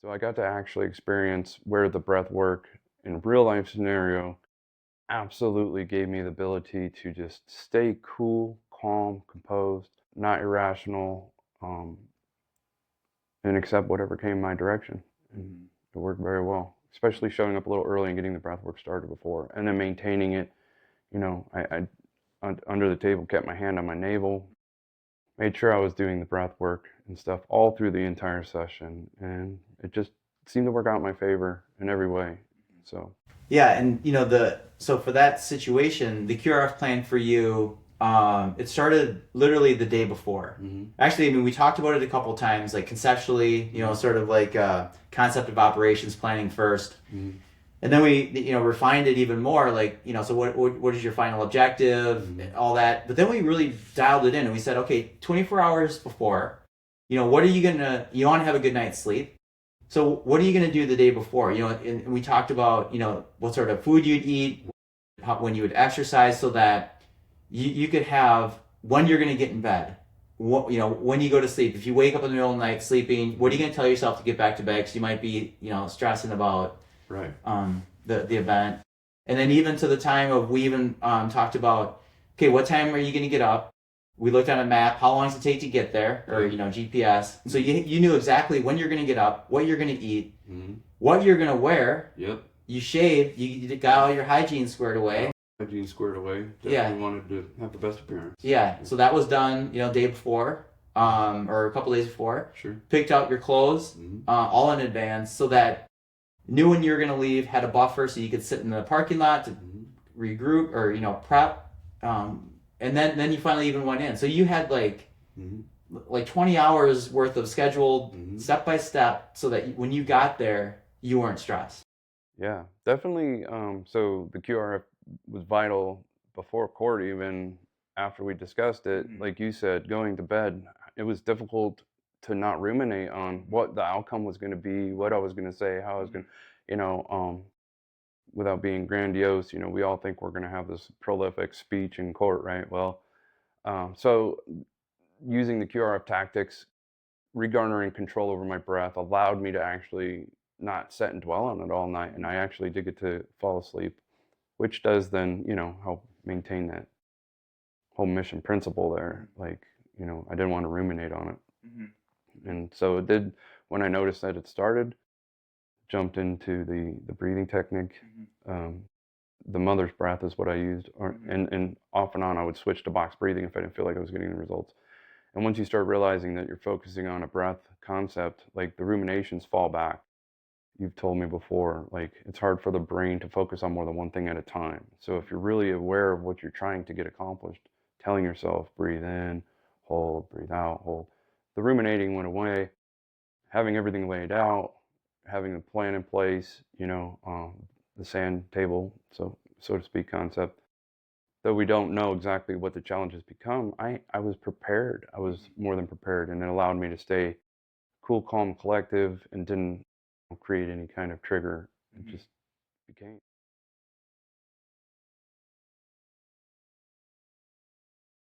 So I got to actually experience where the breath work in a real life scenario absolutely gave me the ability to just stay cool, calm, composed, not irrational, um, and accept whatever came my direction. And Mhm. it worked very well, especially showing up a little early and getting the breath work started before, and then maintaining it. Under the table kept my hand on my navel, made sure I was doing the breath work and stuff all through the entire session, and it just seemed to work out in my favor in every way. So Yeah, and so for that situation, the QRF plan for you, it started literally the day before. hmm Actually, I mean, we talked about it a couple times, like conceptually, sort of like concept of operations planning first, hmm and then we, refined it even more. Like, so what is your final objective, hmm all that. But then we really dialed it in, and we said, okay, 24 hours before, what are you want to have a good night's sleep. So what are you going to do the day before? And we talked about, what sort of food you'd eat, when you would exercise, so that you could have when you're going to get in bed, when you go to sleep. If you wake up in the middle of the night sleeping, what are you going to tell yourself to get back to bed? Because you might be, stressing about right. the event. And then even to the time of, we even talked about, okay, what time are you going to get up? We looked on a map, how long does it take to get there, or GPS. So you knew exactly when you're going to get up, what you're going to eat, hmm what you're going to wear. Yep. You shaved, you got all your hygiene squared away. Hygiene squared away. Definitely Yeah, wanted to have the best appearance. yeah. So that was done, day before, or a couple days before. Sure. Picked out your clothes, all in advance, so that knew when you were going to leave, had a buffer so you could sit in the parking lot to regroup, or prep. And then you finally even went in, so you had like 20 hours worth of scheduled step by step, so that when you got there, you weren't stressed. Yeah, definitely. So the QRF was vital before court, even after we discussed it. Mhm. Like you said, going to bed, it was difficult to not ruminate on what the outcome was going to be, what I was going to say, how I was going to, you know, um, without being grandiose. We all think we're going to have this prolific speech in court, right? Well, so using the QRF tactics, regarnering control over my breath allowed me to actually not sit and dwell on it all night, and I actually did get to fall asleep, which does then, help maintain that whole mission principle there. Like, I didn't want to ruminate on it. Mhm. And so it did. When I noticed that it started, jumped into the breathing technique. Mhm. Um, the mother's breath is what I used, and off and on I would switch to box breathing if I didn't feel like I was getting the results. And once you start realizing that you're focusing on a breath concept, like the ruminations fall back. You've told me before, like it's hard for the brain to focus on more than one thing at a time. So if you're really aware of what you're trying to get accomplished, telling yourself, breathe in, hold, breathe out, hold. The ruminating went away, having everything laid out, having the plan in place, the sand table, so to speak, concept. Though we don't know exactly what the challenges become, I was prepared. I was more than prepared, and it allowed me to stay cool, calm, collective, and didn't create any kind of trigger. It Mhm. just became.